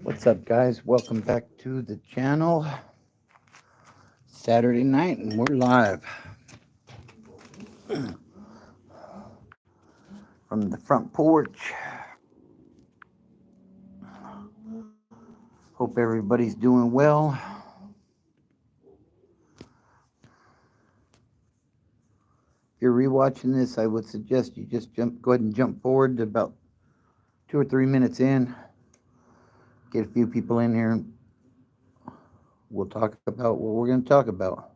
What's up, guys? Welcome back to the channel. Saturday night, and we're live from the front porch. Hope everybody's doing well. If you're rewatching this, I would suggest you just go ahead and jump forward to about 2 or 3 minutes in. Get a few people in here, and we'll talk about what we're going to talk about.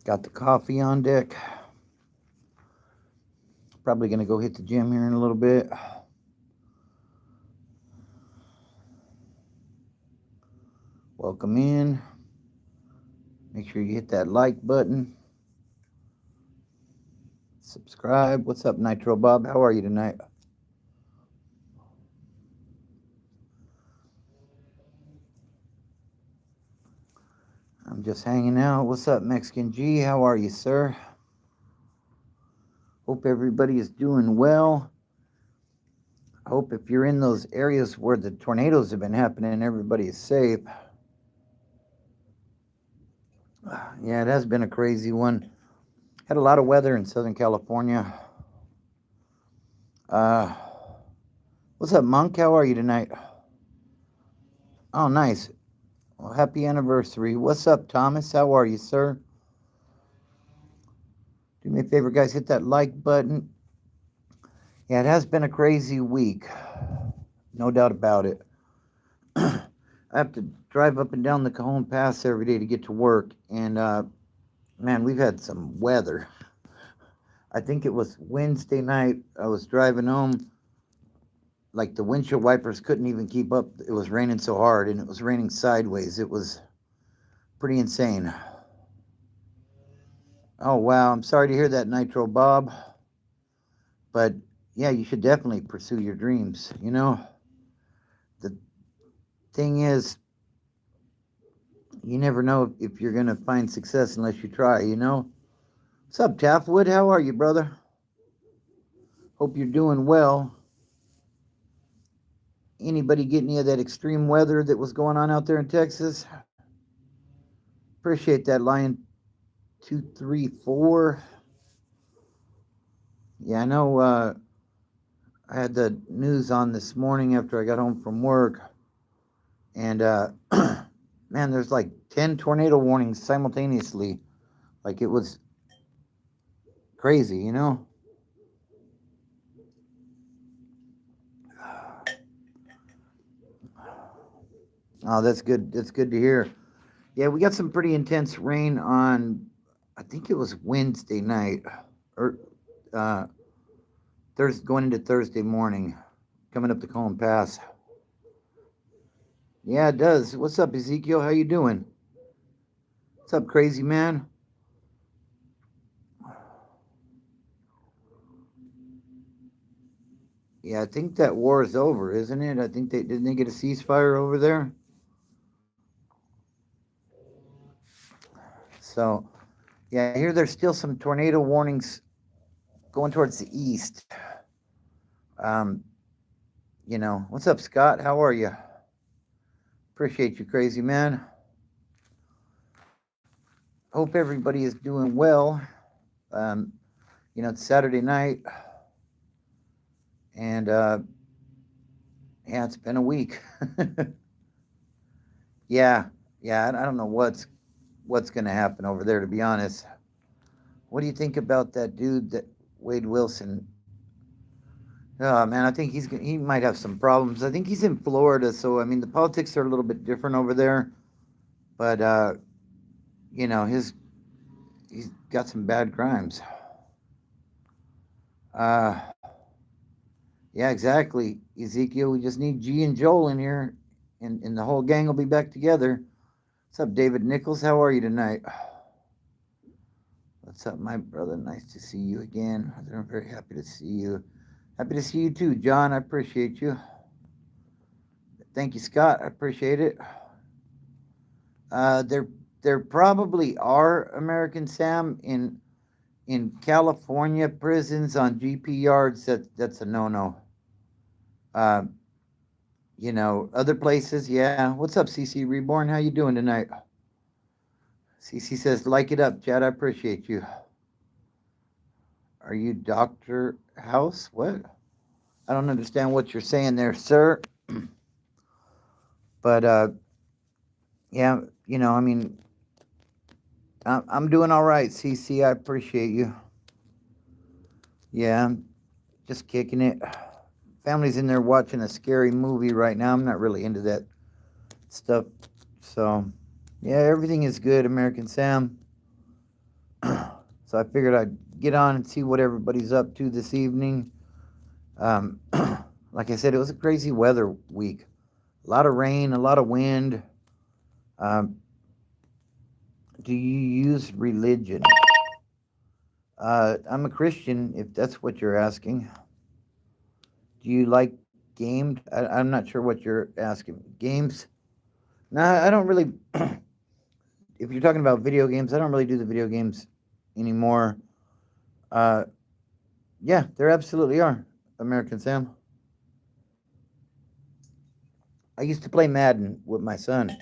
Got the coffee on deck. Probably going to go hit the gym here in a little bit. Welcome in. Make sure you hit that like button. Subscribe. What's up, Nitro Bob? How are you tonight? I'm just hanging out. What's up, Mexican G? How are you, sir? Hope everybody is doing well. I hope if you're in those areas where the tornadoes have been happening, everybody is safe. Yeah, it has been a crazy one. Had a lot of weather in Southern California. What's up, Monk? How are you tonight? Oh, nice. Well, happy anniversary. What's up, Thomas? How are you, sir? Do me a favor, guys, hit that like button. Yeah, it has been a crazy week. No doubt about it. I have to drive up and down the Cajon Pass every day to get to work, and man, we've had some weather. I think it was Wednesday night. I was driving home. Like the windshield wipers couldn't even keep up. It was raining so hard, and it was raining sideways. It was pretty insane. Oh, wow. I'm sorry to hear that, Nitro Bob. But yeah, you should definitely pursue your dreams. The thing is, you never know if you're going to find success unless you try. What's up, Taffwood? How are you, brother? Hope you're doing well. Anybody get any of that extreme weather that was going on out there in Texas? Appreciate that, Lion 234. Yeah, I know I had the news on this morning after I got home from work. And man, there's like 10 tornado warnings simultaneously. Like it was crazy. Oh, that's good. That's good to hear. Yeah, we got some pretty intense rain on, I think it was Wednesday night, or Thursday, going into Thursday morning, coming up the Cajon Pass. Yeah, it does. What's up, Ezekiel? How you doing? What's up, crazy man? Yeah, I think that war is over, isn't it? I think didn't they get a ceasefire over there? So, yeah, I hear there's still some tornado warnings going towards the east. Um, what's up, Scott? How are you? Appreciate you, crazy man. Hope everybody is doing well. Um, it's Saturday night, and yeah, it's been a week. yeah, yeah, I don't know what's going to happen over there, to be honest. What do you think about that dude, that Wade Wilson? Oh man, I think he might have some problems. I think he's in Florida, so I mean the politics are a little bit different over there. But his he's got some bad crimes. Uh, yeah, exactly, Ezekiel. We just need G and Joel in here, and the whole gang will be back together. What's up, David Nichols? How are you tonight? What's up, my brother? Nice to see you again. I'm very happy to see you. Happy to see you too, John. I appreciate you. Thank you, Scott. I appreciate it. There probably are American Sam in in California prisons on GP yards, that's a no-no. Uh, other places, yeah. What's up, CC Reborn? How you doing tonight? CC says, like it up, Chad. I appreciate you. Are you Doctor House? What? I don't understand what you're saying there, sir. But yeah, I mean, I'm doing all right, CC. I appreciate you. Yeah, I'm just kicking it. Family's in there watching a scary movie right now. I'm not really into that stuff. So, yeah, everything is good, American Sam. So I figured I'd get on and see what everybody's up to this evening. Um, like I said, it was a crazy weather week. A lot of rain, a lot of wind. Um, do you use religion? I'm a Christian, if that's what you're asking. Do you like games? I'm not sure what you're asking. Games? No, I don't really. If you're talking about video games, I don't really do the video games anymore. Uh, yeah, there absolutely are. American Sam. I used to play Madden with my son.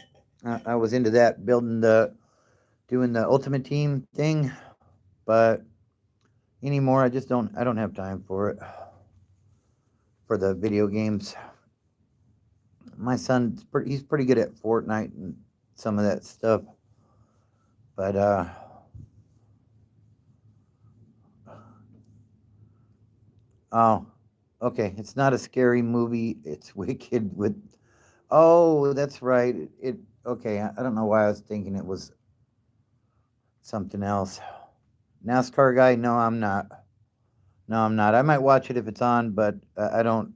I was into that, doing the Ultimate Team thing, but anymore, I just don't. I don't have time for it. For the video games, my he's pretty good at Fortnite and some of that stuff, but oh, okay, it's not a scary movie. It's Wicked with. Oh, that's right. Okay. I don't know why I was thinking it was something else. NASCAR guy? No, I'm not. No, I'm not. I might watch it if it's on, but I don't.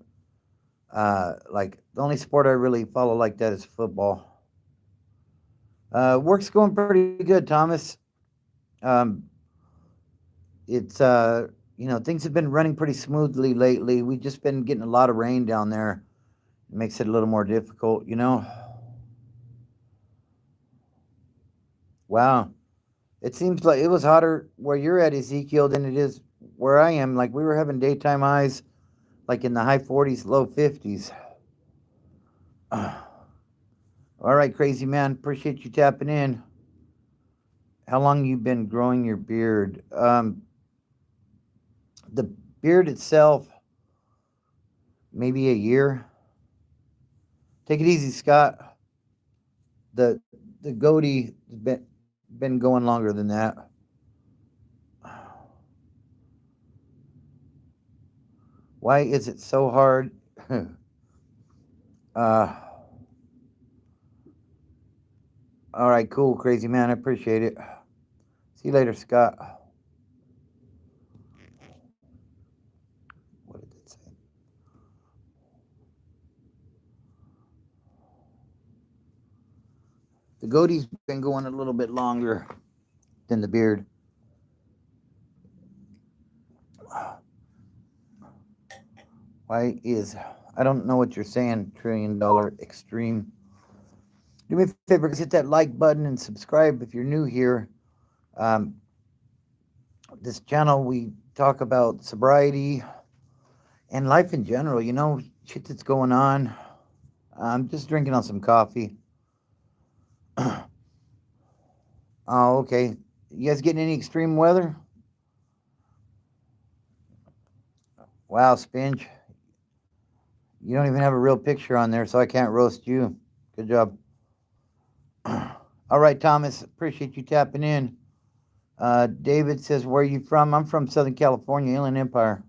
Like the only sport I really follow like that is football. Work's going pretty good, Thomas. Um, it's things have been running pretty smoothly lately. We've just been getting a lot of rain down there. It makes it a little more difficult. Wow. It seems like it was hotter where you're at, Ezekiel, than it is where I am. Like we were having daytime highs like in the high 40s, low 50s. All right, crazy man. Appreciate you tapping in. How long you been growing your beard? The beard itself, maybe a year. Take it easy, Scott. The goatee has been going longer than that. Why is it so hard? uh, all right, cool, crazy man. I appreciate it. See you later, Scott. What did it say? The goatee's been going a little bit longer than the beard. Why is I don't know what you're saying, $1 trillion extreme. Do me a favor, guys, hit that like button and subscribe if you're new here. Um, this channel, we talk about sobriety and life in general, shit that's going on. I'm just drinking on some coffee. Oh, okay. You guys getting any extreme weather? Wow, Spinch. You don't even have a real picture on there, so I can't roast you. Good job. All right, Thomas. Appreciate you tapping in. David says, where are you from? I'm from Southern California, Inland Empire.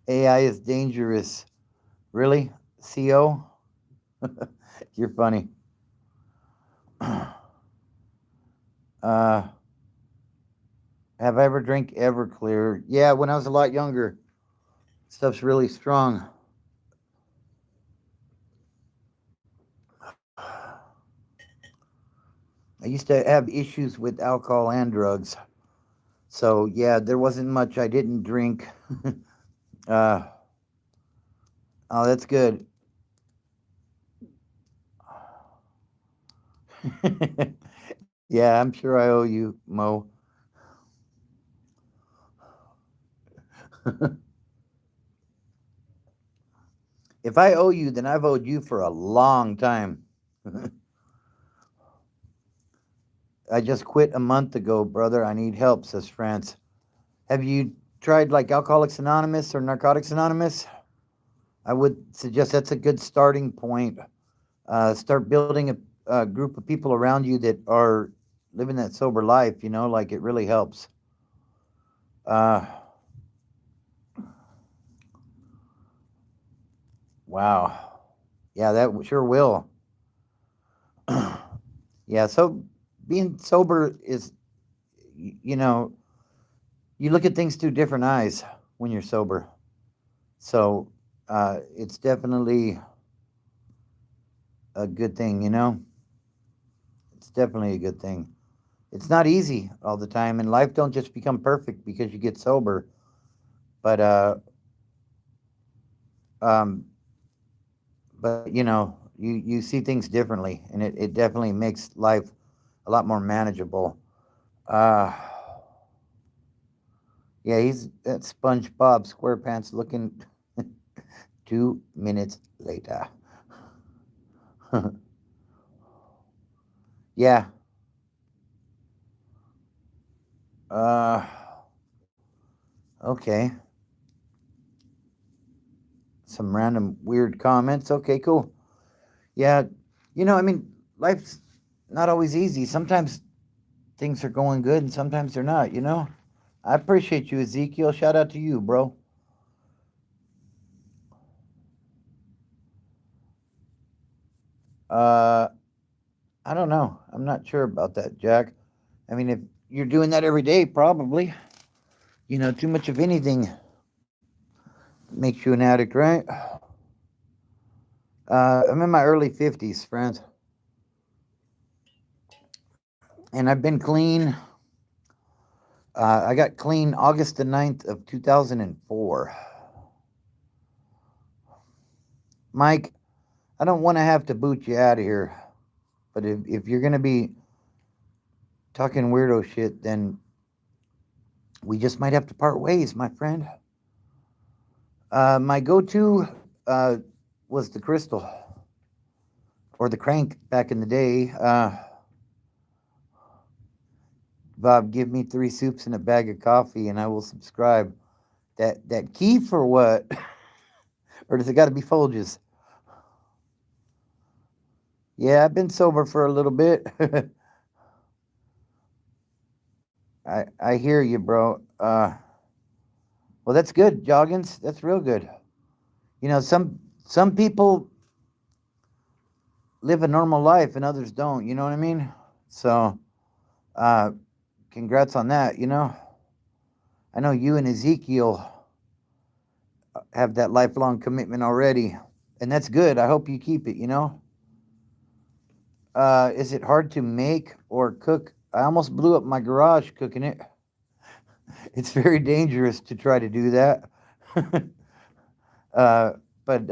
AI is dangerous. Really? CO? You're funny. Have I ever drank Everclear? Yeah, when I was a lot younger. Stuff's really strong. I used to have issues with alcohol and drugs. So, yeah, there wasn't much I didn't drink. uh, oh, that's good. Yeah, I'm sure I owe you, Mo. If I owe you, then I've owed you for a long time. I just quit a month ago, brother. I need help, says France. Have you tried like Alcoholics Anonymous or Narcotics Anonymous? I would suggest that's a good starting point. Start building a group of people around you that are living that sober life, like it really helps. Uh, wow. Yeah, that sure will. Yeah, so being sober is, you know, you look at things through different eyes when you're sober. So it's definitely a good thing. It's definitely a good thing. It's not easy all the time, and life don't just become perfect because you get sober. But um, you see things differently, and it definitely makes life a lot more manageable. Uh, yeah, he's that SpongeBob SquarePants looking 2 minutes later. Yeah. Uh, okay. Some random weird comments. Okay, cool. Yeah, life's not always easy. Sometimes things are going good and sometimes they're not. I appreciate you, Ezekiel. Shout out to you, bro. Uh, I don't know. I'm not sure about that, Jack. I mean, if you're doing that every day, probably. Too much of anything makes you an addict, right? I'm in my early 50s, friends, and I've been clean. I got clean August the 9th of 2004. Mike, I don't want to have to boot you out of here, but if you're going to be talking weirdo shit, then we just might have to part ways, my friend. My go to uh, was the crystal or the crank back in the day. Bob, give me 3 soups and a bag of coffee, and I will subscribe. That key for what? Or does it got to be Folgers? Yeah, I've been sober for a little bit. I hear you, bro. Well, that's good, Joggins. That's real good. Some people live a normal life and others don't. You know what I mean? So, uh, congrats on that. I know you and Ezekiel have that lifelong commitment already, and that's good. I hope you keep it. Is it hard to make or cook? I almost blew up my garage cooking it. It's very dangerous to try to do that. uh, but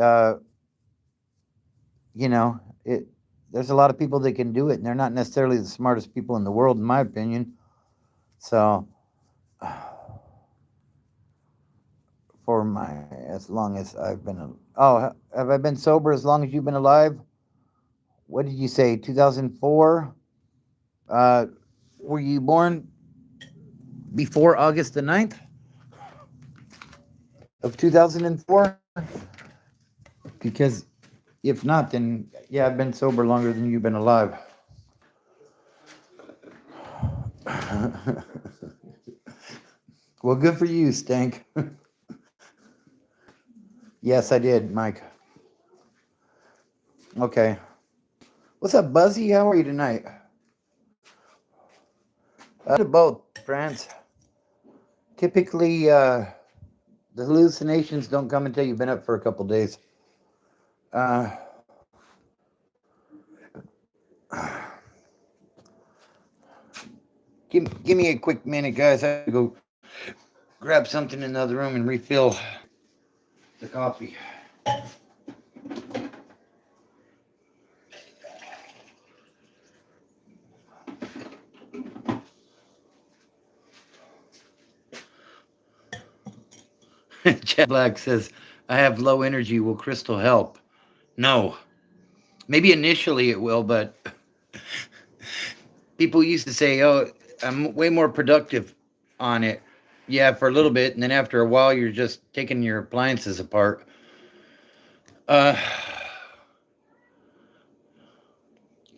it. There's a lot of people that can do it, and they're not necessarily the smartest people in the world, in my opinion. So, for as long as I've been, have I been sober as long as you've been alive? What did you say? 2004. Uh, were you born before August the 9th of 2004? Because if not, then yeah, I've been sober longer than you've been alive. Well, good for you, Stank. Yes, I did, Mike. Okay. What's up, Buzzy? How are you tonight? To both, France. Typically, the hallucinations don't come until you've been up for a couple days. Uh, give me a quick minute, guys. I have to go grab something in the other room and refill the coffee. Chad Black says, I have low energy. Will crystal help? No. Maybe initially it will, but people used to say, oh, I'm way more productive on it. Yeah, for a little bit. And then after a while, you're just taking your appliances apart. Uh,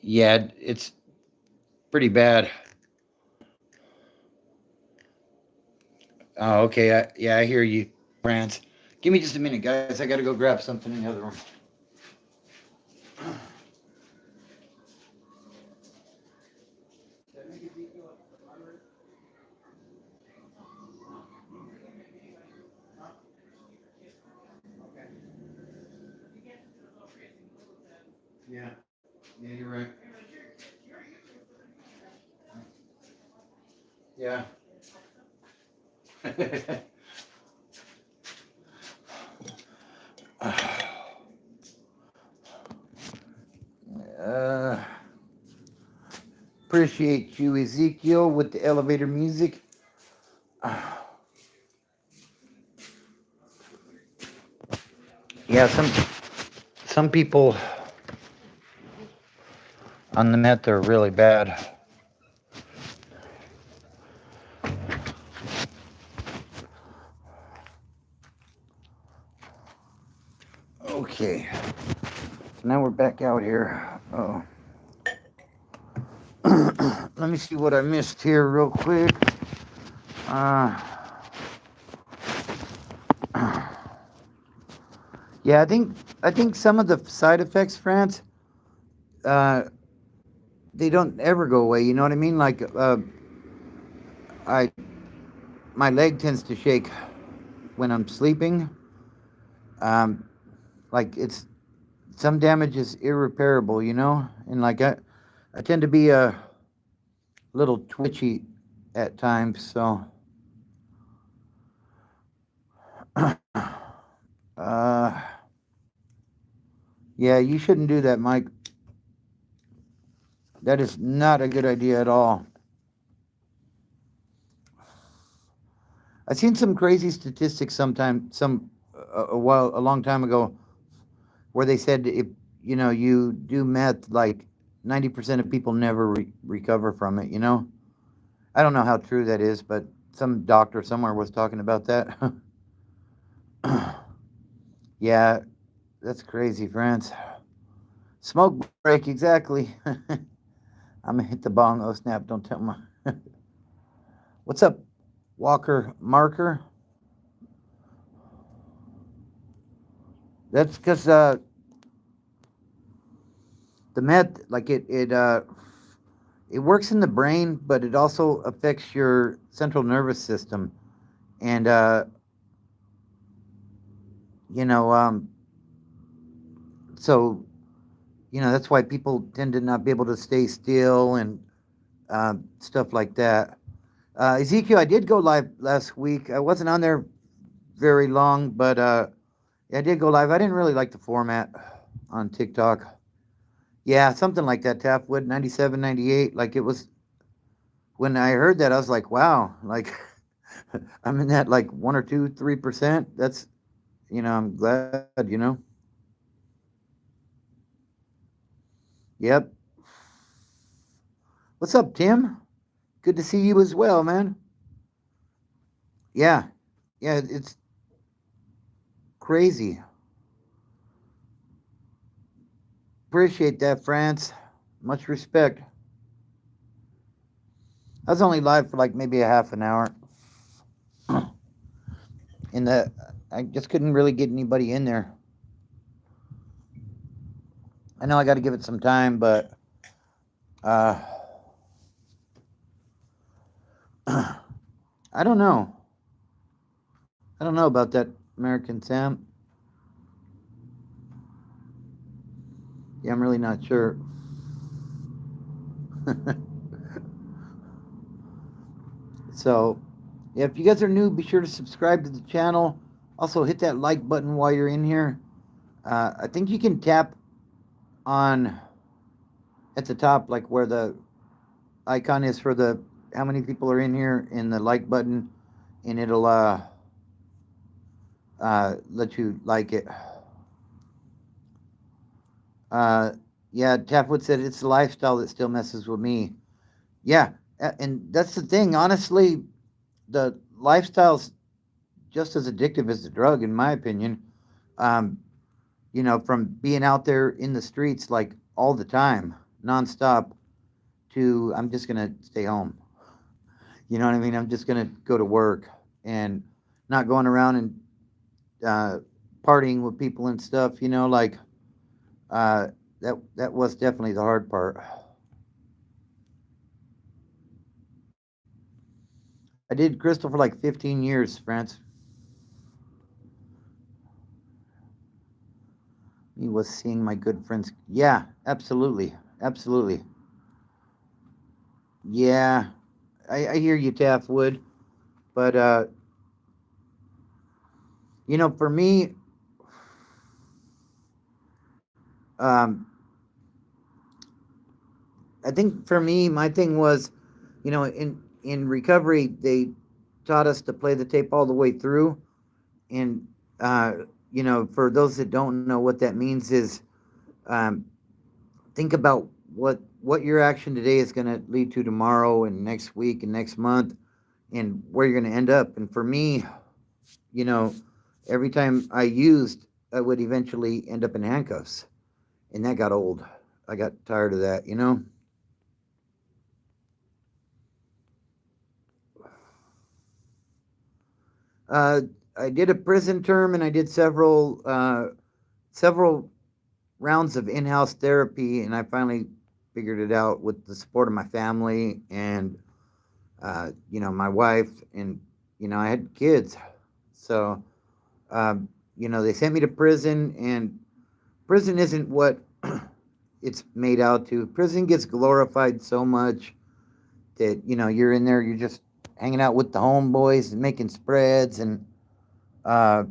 yeah, it's pretty bad. Oh, okay. Yeah, I hear you, France. Give me just a minute, guys. I got to go grab something in the other room. Yeah, yeah, you're right. Yeah. uh, appreciate you, Ezekiel, with the elevator music. Yeah, some people on the net they're really bad. Okay, so now we're back out here. Oh, let me see what I missed here real quick. Uh, yeah, I think some of the side effects, France, uh, they don't ever go away. You know what I mean? Like, I my leg tends to shake when I'm sleeping. Um, like it's some damage is irreparable, you know, and like I tend to be a little twitchy at times, so uh, yeah, you shouldn't do that, Mike. That is not a good idea at all. I seen some crazy statistics sometime, a long time ago, where they said if you do meth, like 90% of people never recover from it. You know, I don't know how true that is, but some doctor somewhere was talking about that. Yeah, that's crazy, France. Smoke break, exactly. I'm gonna hit the bong. Oh snap! Don't tell my. What's up, Walker Marker? That's because the meth, like it works in the brain, but it also affects your central nervous system, and you know, so that's why people tend to not be able to stay still and stuff like that. Ezekiel, I did go live last week. I wasn't on there very long, but yeah, I did go live. I didn't really like the format on TikTok. Yeah, something like that. Tapwood 97, 98. Like it was when I heard that, I was like, wow, like I'm in that like 1 or 2, 3%. That's I'm glad. Yep. What's up, Tim? Good to see you as well, man. Yeah, yeah, it's crazy. Appreciate that, France. Much respect. I was only live for like maybe a half an hour. In the, I just couldn't really get anybody in there. I know I got to give it some time, but uh, I don't know. I don't know about that American Sam. Yeah, I'm really not sure. So, yeah, if you guys are new, be sure to subscribe to the channel. Also, hit that like button while you're in here. I think you can tap on at the top, like where the icon is for the how many people are in here, in the like button, and it'll let you like it. Uh, yeah, Tapwood said it's the lifestyle that still messes with me. Yeah, and that's the thing. Honestly, the lifestyle's just as addictive as the drug, in my opinion. Um, from being out there in the streets like all the time, nonstop, to I'm just gonna stay home. You know what I mean? I'm just gonna go to work and not going around and uh, partying with people and stuff. Uh, that was definitely the hard part. I did crystal for like 15 years, France. He was seeing my good friends. Yeah, absolutely, absolutely. Yeah, I hear you, Taff Wood. But for me, um, I think for me, my thing was, in recovery, they taught us to play the tape all the way through, and uh, for those that don't know, what that means is, um, think about what your action today is going to lead to tomorrow and next week and next month, and where you're going to end up. And for me, you know, every time I used, I would eventually end up in handcuffs, and that got old. I got tired of that. Uh, I did a prison term, and I did several rounds of in-house therapy, and I finally figured it out with the support of my family and my wife, and I had kids, so they sent me to prison, and prison isn't what it's made out to. Prison gets glorified so much that you're in there, you're just hanging out with the homeboys and making spreads and uh,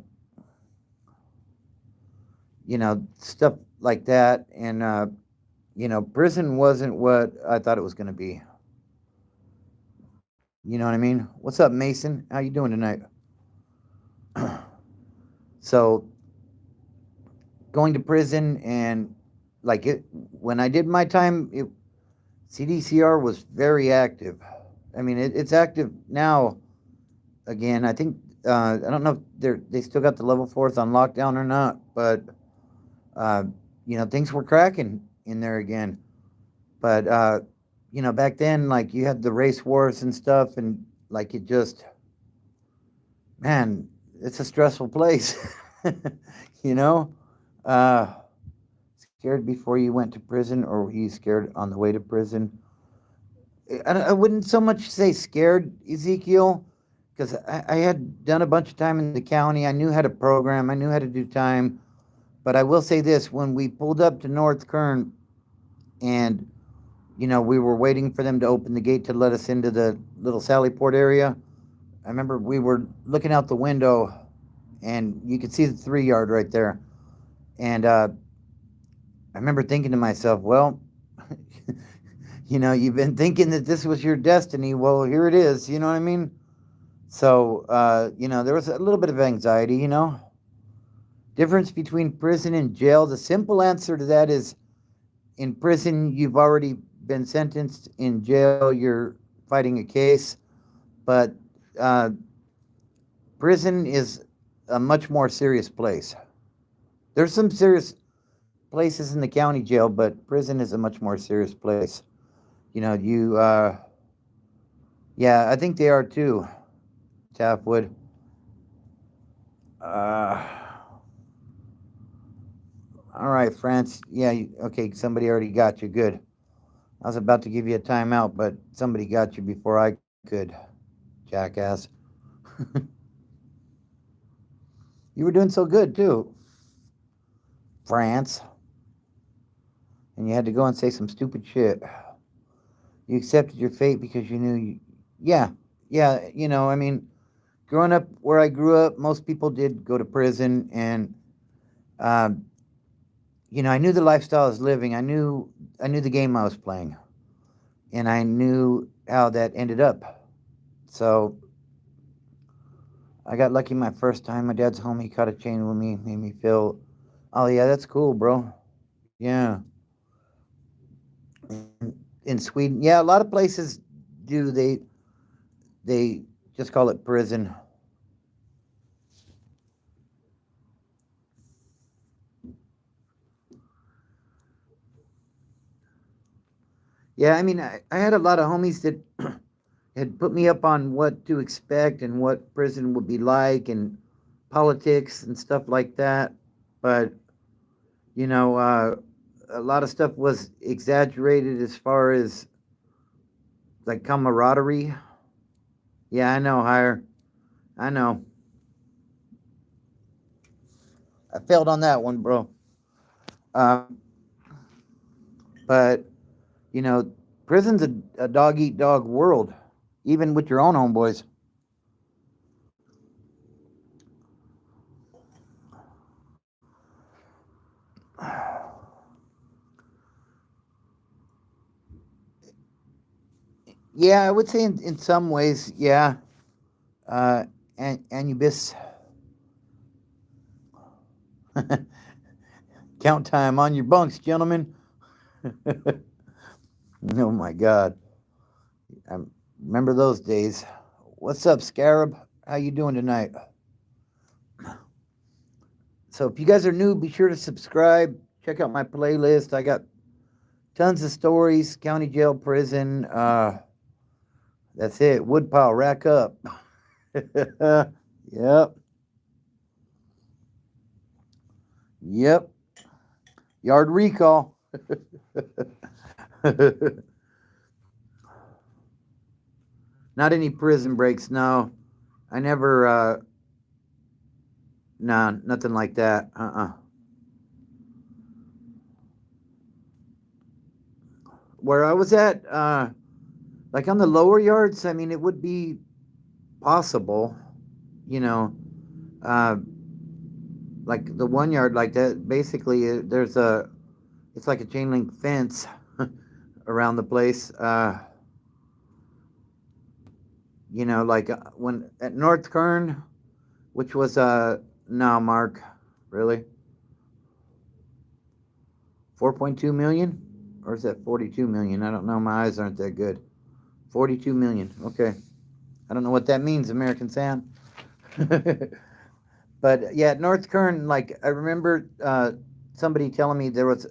stuff like that, and prison wasn't what I thought it was going to be. You know what I mean? What's up, Mason? How you doing tonight? So going to prison, and like it when I did my time, CDCR was very active. I mean, it's active now again. I think I don't know if they still got the level fourth on lockdown or not, but uh, things were cracking in there again. But back then, like you had the race wars and stuff, and like it just, man, it's a stressful place. you know, uh, scared before you went to prison, or were you scared on the way to prison? I wouldn't so much say scared, Ezekiel, because I had done a bunch of time in the county. I knew how to program. I knew how to do time. But I will say this: when we pulled up to North Kern, and we were waiting for them to open the gate to let us into the little Sallyport area. I remember we were looking out the window, and you could see the 3 yard right there. And I remember thinking to myself, well, you've been thinking that this was your destiny. Well, here it is. You know what I mean? So, there was a little bit of anxiety. Difference between prison and jail. The simple answer to that is in prison, you've already been sentenced. In jail, you're fighting a case. But prison is a much more serious place. There's some serious places in the county jail, but prison is a much more serious place. Yeah, I think they are too, Taffwood. Uh, all right, France. Yeah, okay, somebody already got you. Good. I was about to give you a timeout, but somebody got you before I could, jackass. You were doing so good, too, France. And you had to go and say some stupid shit. You accepted your fate because you knew you. Yeah, yeah, I mean, growing up where I grew up, most people did go to prison, and um, I knew the lifestyle I was living. I knew the game I was playing, and I knew how that ended up. So, I got lucky my first time. My dad's home. He caught a chain with me. Made me feel. Oh yeah, that's cool, bro. Yeah. In Sweden, yeah, a lot of places do. They just call it prison. Yeah, I mean, I had a lot of homies that had put me up on what to expect and what prison would be like and politics and stuff like that. But you know, a lot of stuff was exaggerated as far as like camaraderie. Yeah, I know, higher. I know. I failed on that one, bro. Um, but you know, prison's a dog eat dog world, even with your own homeboys. Yeah, I would say in some ways, yeah. And Anubis, count time on your bunks, gentlemen. Oh my God, I remember those days. What's up, Scarab? How you doing tonight? So if you guys are new, be sure to subscribe. Check out my playlist. I got tons of stories. County jail, prison. That's it. Woodpile, rack up. Yep. Yep. Yard recall. Not any prison breaks. No, I never. Nah, nothing like that. Where I was at, like on the lower yards, I mean, it would be possible, you know, uh, like the 1 yard, like that. Basically, there's a, it's like a chain link fence around the place. You know, like when at North Kern, which was no, Mark, really, 4.2 million, or is that 42 million? I don't know. My eyes aren't that good. 42 million. Okay, I don't know what that means, American Sam. But yeah, North Kern, like I remember somebody telling me there was,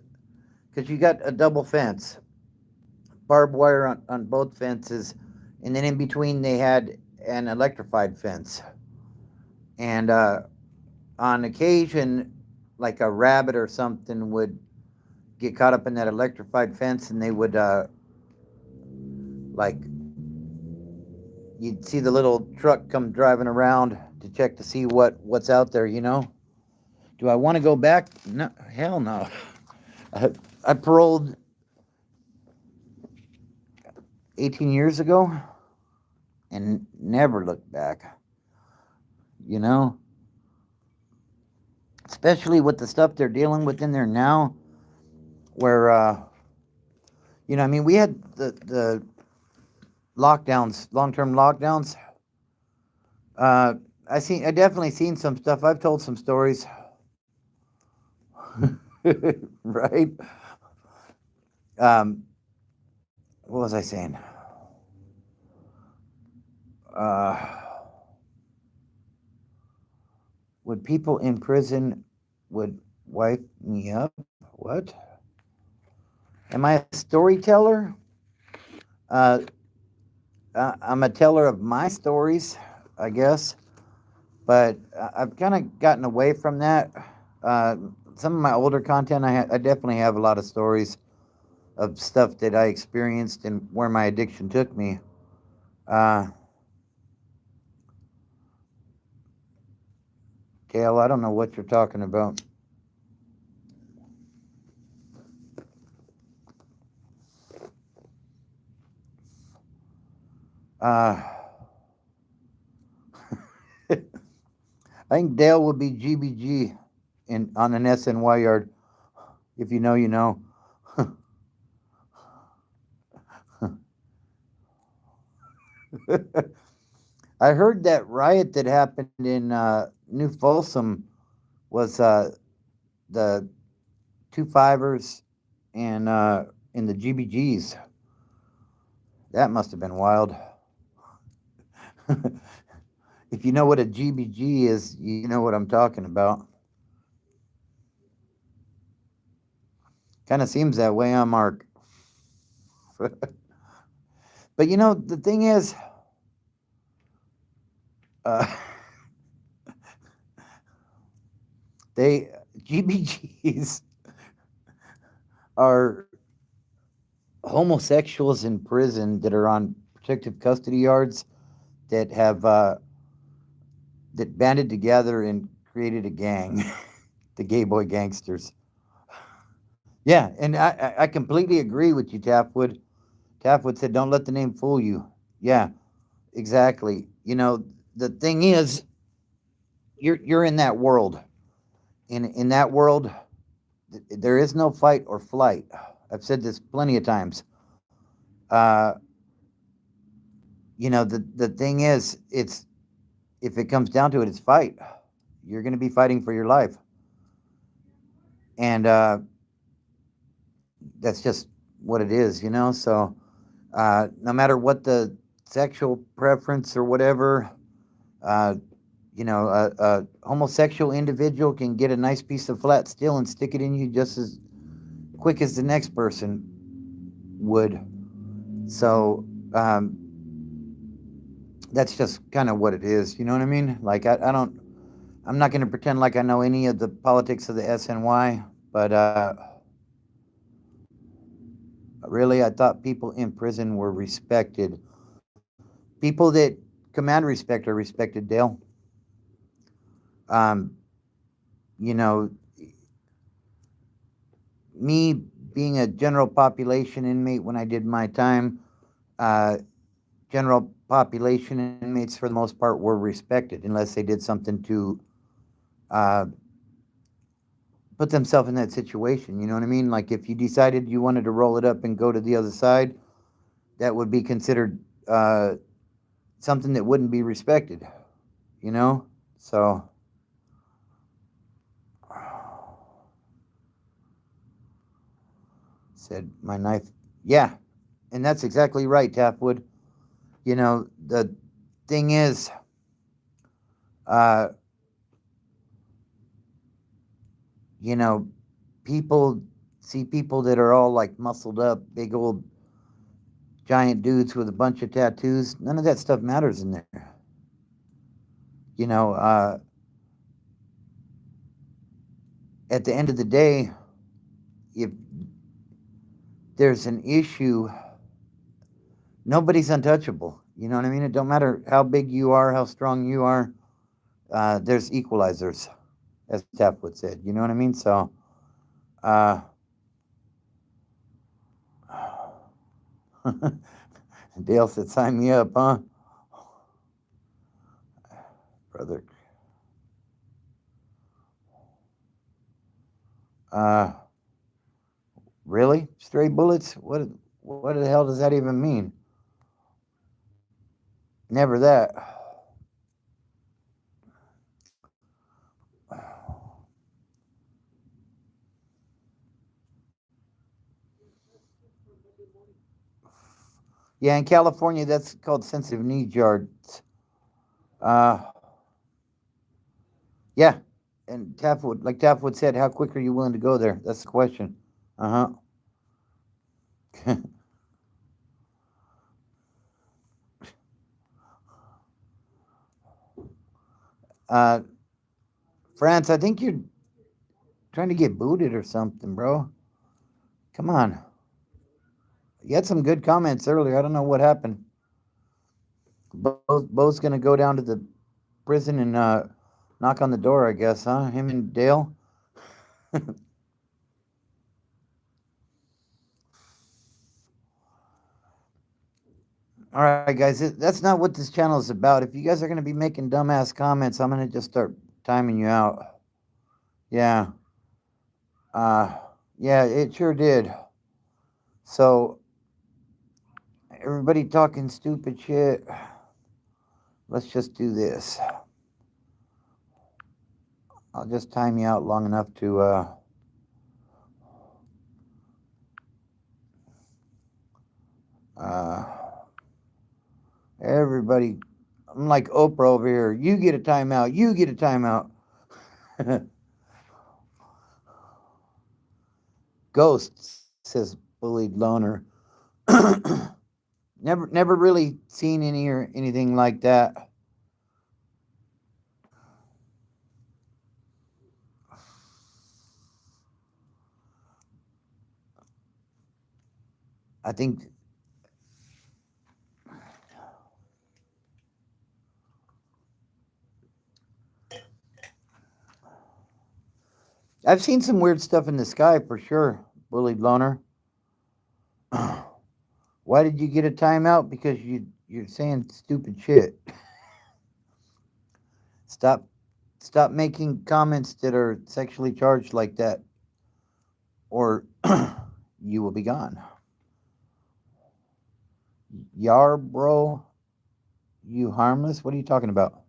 because you got a double fence, barbed wire on both fences, and then in between they had an electrified fence. And on occasion, like a rabbit or something would get caught up in that electrified fence, and they would like you'd see the little truck come driving around to check to see what's out there. You know, do I want to go back? No, hell no. I paroled 18 years ago and never looked back. You know, especially with the stuff they're dealing with in there now, where you know, I mean, we had the lockdowns, long term lockdowns. Uh, I definitely seen some stuff. I've told some stories, right? Um, what was I saying? Uh, would people in prison would wipe me up? What? Am I a storyteller? Uh, I'm a teller of my stories, I guess, but I've kind of gotten away from that. Uh, some of my older content, I definitely have a lot of stories of stuff that I experienced and where my addiction took me. Uh, Gail, I don't know what you're talking about. Uh, I think Dale would be GBG in on an SNY yard. If you know, you know. I heard that riot that happened in New Folsom was the two fivers and in the GBGs. That must have been wild. If you know what a GBG is, you know what I'm talking about. Kind of seems that way on Mark. But you know, the thing is, uh, they GBGs are homosexuals in prison that are on protective custody yards that have that banded together and created a gang, the Gay Boy Gangsters. Yeah, and I completely agree with you, Tapwood. Tapwood said, "Don't let the name fool you." Yeah, exactly. You know, the thing is, you're in that world. In that world, there is no fight or flight. I've said this plenty of times. Uh, the thing is, it's if it comes down to it, it's fight. You're going to be fighting for your life, and that's just what it is. So no matter what the sexual preference or whatever, uh, a homosexual individual can get a nice piece of flat steel and stick it in you just as quick as the next person would. So that's just kind of what it is. You know what I mean? Like I'm not going to pretend like I know any of the politics of the SNY, but really, I thought people in prison were respected. People that command respect are respected, Dale. Um, you know, me being a general population inmate when I did my time, uh, general population inmates for the most part were respected unless they did something to uh, put themselves in that situation. You know what I mean? Like if you decided you wanted to roll it up and go to the other side, that would be considered something that wouldn't be respected. You know, so said my knife. Yeah, and that's exactly right, Tapwood. The thing is, uh, you know, people see people that are all like muscled up, big old giant dudes with a bunch of tattoos. None of that stuff matters in there. You know, at the end of the day, if there's an issue, nobody's untouchable. You know what I mean? It don't matter how big you are, how strong you are. There's equalizers, as Tapwood said. You know what I mean? So, uh, Dale said, "Sign me up, huh, brother?" Uh, really? Stray bullets? What the hell does that even mean? Never that. Yeah, in California, that's called sensitive needs yards. Uh, yeah, and Tapwood said, how quick are you willing to go there? That's the question. Uh huh. uh, France, I think you're trying to get booted or something, bro. Come on. You had some good comments earlier. I don't know what happened. Bo's gonna go down to the prison and knock on the door, I guess, huh? Him and Dale. All right, guys, that's not what this channel is about. If you guys are going to be making dumbass comments, I'm going to just start timing you out. Yeah. Uh, yeah, it sure did. So, everybody talking stupid shit. let's just do this. I'll just time you out long enough to everybody. I'm like Oprah over here. You get a timeout. You get a timeout. Ghosts, says bullied loner. Never really seen any or anything like that. I think I've seen some weird stuff in the sky for sure, bullied loner. Why did you get a timeout? Because you're saying stupid shit. Stop making comments that are sexually charged like that, or you will be gone. Yar, bro, you harmless? What are you talking about?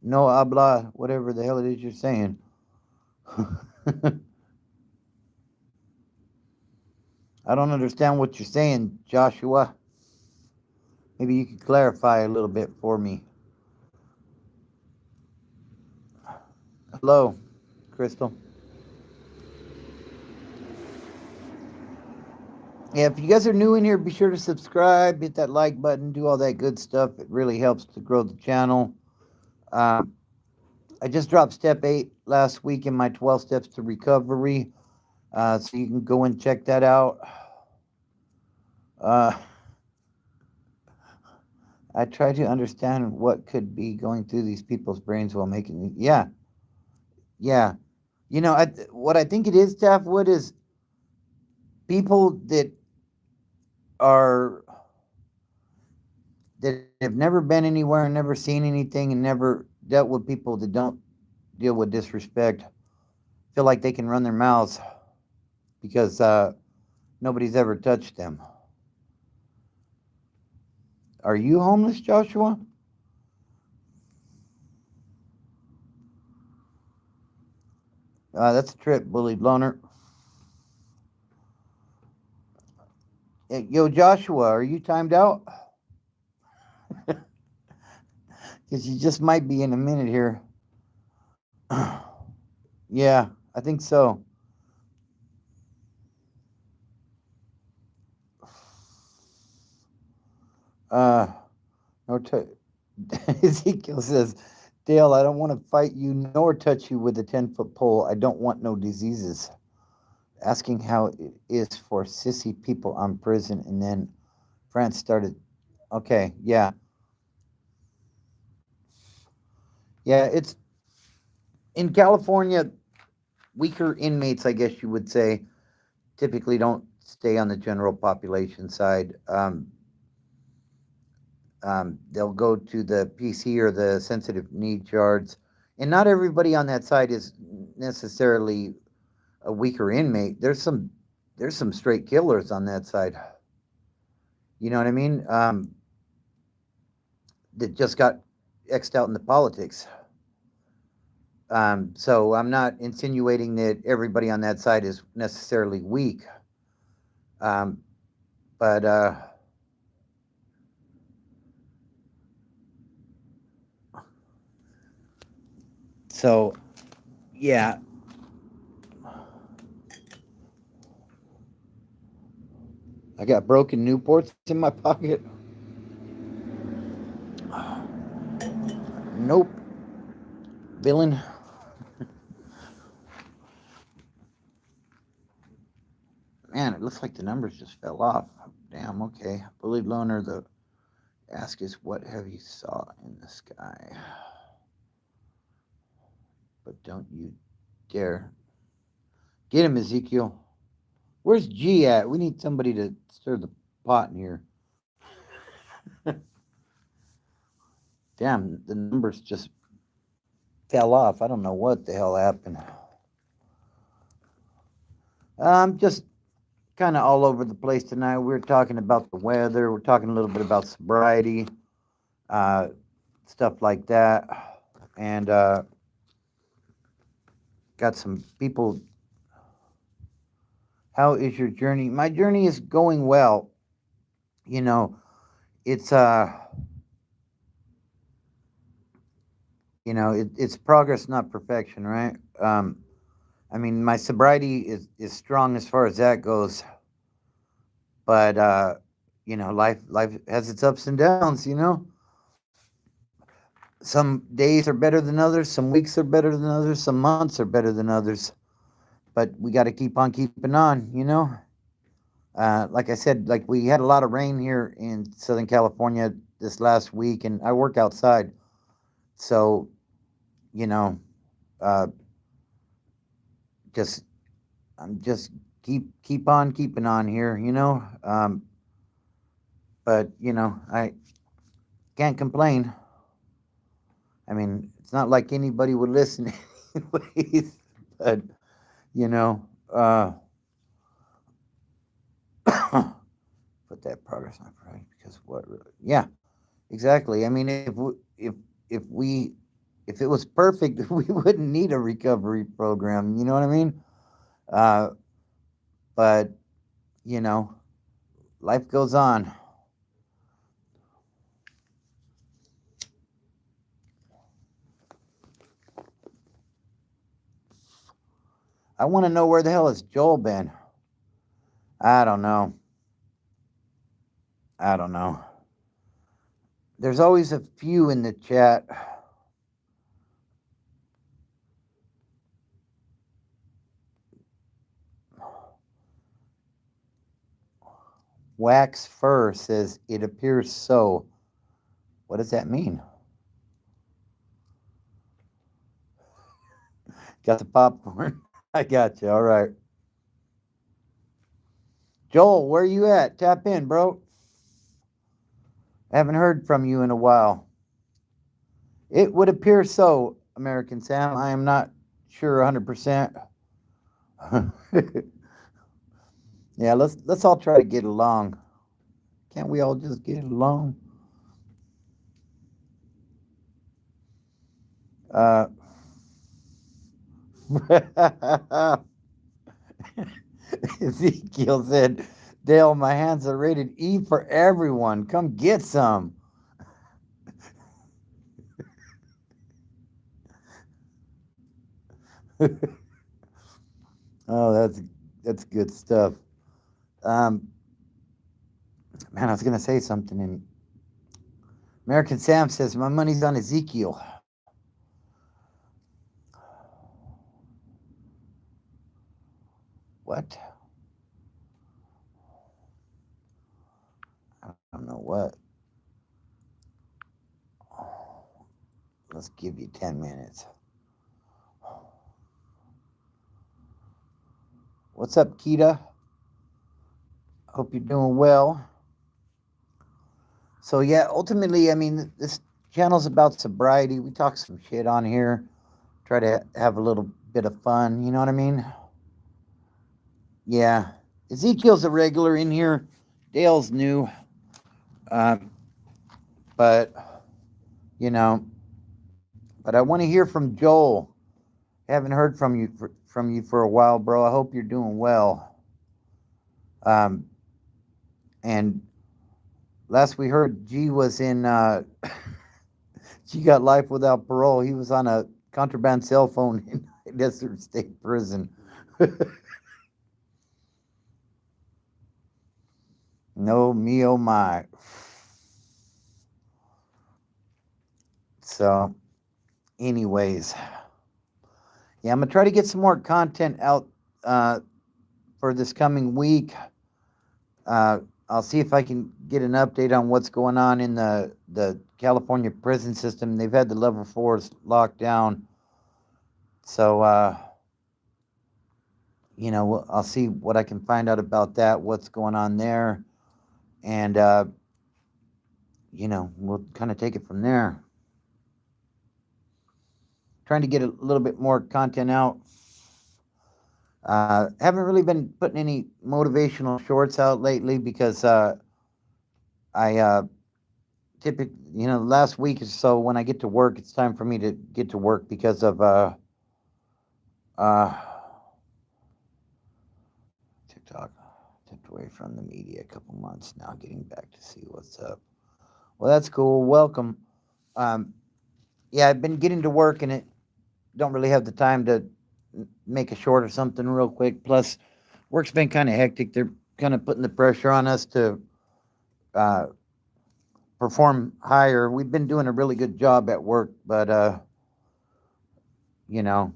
No habla, whatever the hell it is you're saying. I don't understand what you're saying, Joshua. Maybe you could clarify a little bit for me. Hello, Crystal. Yeah, if you guys are new in here, be sure to subscribe, hit that like button, do all that good stuff. It really helps to grow the channel. I just dropped step 8 last week in my 12 steps to recovery. So you can go and check that out. I try to understand what could be going through these people's brains while making. Yeah. You know, what I think it is, Taffwood, is people are that have never been anywhere and never seen anything and never dealt with people that don't deal with disrespect feel like they can run their mouths because nobody's ever touched them. Are you homeless, Joshua? That's a trip, bullied loner. Yo, Joshua, are you timed out? Because you just might be in a minute here. Yeah, I think so. No Ezekiel says, Dale, I don't want to fight you nor touch you with a 10-foot pole. I don't want no diseases. Asking how it is for sissy people on prison, and then France started. Okay, yeah. Yeah, it's in California, weaker inmates, I guess you would say, typically don't stay on the general population side. They'll go to the PC or the sensitive needs yards, and not everybody on that side is necessarily a weaker inmate. There's some straight killers on that side. You know what I mean? That just got xed out in the politics. So I'm not insinuating that everybody on that side is necessarily weak. But so yeah. I got broken Newports in my pocket. Nope. Villain. Man, it looks like the numbers just fell off. Damn, okay. Bullied loner, the ask is what have you saw in the sky? But don't you dare. Get him, Ezekiel. Where's G at? We need somebody to stir the pot in here. Damn, the numbers just fell off. I don't know what the hell happened. I'm just kind of all over the place tonight. We're talking about the weather. We're talking a little bit about sobriety. stuff like that. And got some people. How is your journey? My journey is going well. You know, it's it's progress, not perfection, right? I mean, my sobriety is strong as far as that goes, but life has its ups and downs. Some days are better than others, some weeks are better than others, some months are better than others. But we got to keep on keeping on. Like I said, like we had a lot of rain here in Southern California this last week, and I work outside, so you know, uh, just I'm just keep on keeping on here. But I can't complain. I mean, it's not like anybody would listen anyways, but you know, uh, put that progress on right because what? Yeah, exactly. I mean, if it was perfect, we wouldn't need a recovery program. You know what I mean? Uh, but you know, life goes on. I want to know where the hell has Joel been? I don't know. I don't know. There's always a few in the chat. Wax Fur says it appears so. What does that mean? Got the popcorn. I got you. All right. Joel, where you at? Tap in, bro. I haven't heard from you in a while. It would appear so, American Sam. I am not sure 100%. Yeah, let's all try to get along. Can't we all just get along? Uh, Ezekiel said, Dale, my hands are rated E for everyone. Come get some. Oh, that's good stuff. Um, man, I was gonna say something, and American Sam says my money's on Ezekiel. What? I don't know what. Let's give you 10 minutes. What's up, Kita? Hope you're doing well. So yeah, ultimately, I mean, this channel's about sobriety. We talk some shit on here. Try to have a little bit of fun. You know what I mean? Yeah. Ezekiel's a regular in here. Dale's new. Um, but but I want to hear from Joel. Haven't heard from you for a while, bro. I hope you're doing well. Um, and last we heard, G was in. G got life without parole. He was on a contraband cell phone in Desert State Prison. No, me, oh my. So, anyways, yeah, I'm gonna try to get some more content out for this coming week. I'll see if I can get an update on what's going on in the California prison system. They've had the level 4s locked down, so I'll see what I can find out about that, what's going on there, and we'll kind of take it from there. Trying to get a little bit more content out. Haven't really been putting any motivational shorts out lately because I typically, last week or so when I get to work, it's time for me to get to work because of uh, TikTok. Tipped away from the media a couple months now, getting back to see what's up. Well, that's cool. Welcome. Um, yeah, I've been getting to work and it don't really have the time to make a short or something real quick. Plus, work's been kind of hectic. They're kind of putting the pressure on us to uh, perform higher. We've been doing a really good job at work, but you know,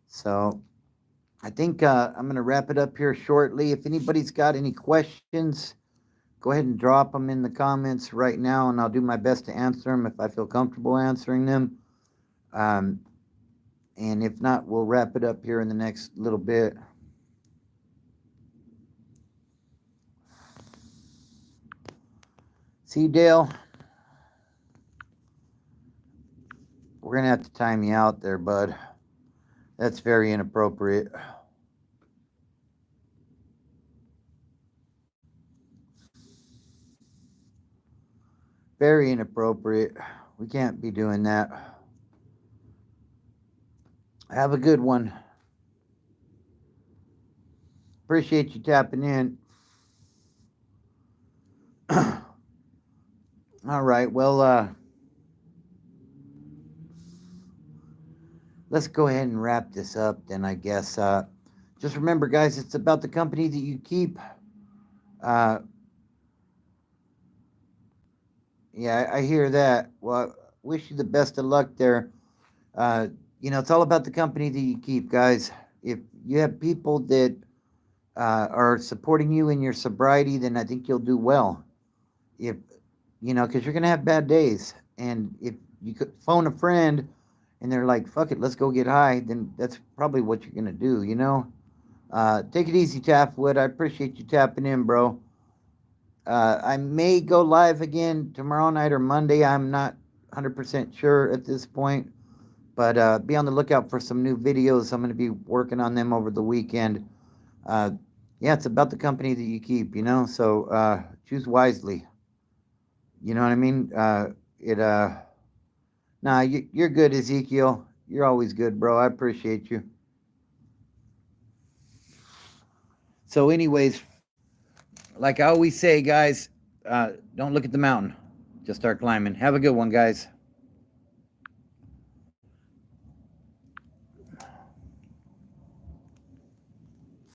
so I think I'm going to wrap it up here shortly. If anybody's got any questions, go ahead and drop them in the comments right now, and I'll do my best to answer them if I feel comfortable answering them. Um, and if not, we'll wrap it up here in the next little bit. See, Dale, we're going to have to time you out there, bud. That's very inappropriate. Very inappropriate. We can't be doing that. Have a good one. Appreciate you tapping in. All right. Well, let's go ahead and wrap this up then, I guess. Just remember, guys, it's about the company that you keep. Yeah, I hear that. Well, wish you the best of luck there. It's all about the company that you keep, guys. If you have people that are supporting you in your sobriety, then I think you'll do well. If because you're gonna have bad days, and if you could phone a friend and they're like, "Fuck it, let's go get high," then that's probably what you're gonna do. Take it easy, Taftwood. I appreciate you tapping in, bro. I may go live again tomorrow night or Monday. I'm not 100% sure at this point, but be on the lookout for some new videos. I'm going to be working on them over the weekend. Yeah, it's about the company that you keep, so choose wisely. You know what I mean? You're good, Ezekiel. You're always good, bro. I appreciate you. So, anyways, like I always say, guys, don't look at the mountain. Just start climbing. Have a good one, guys.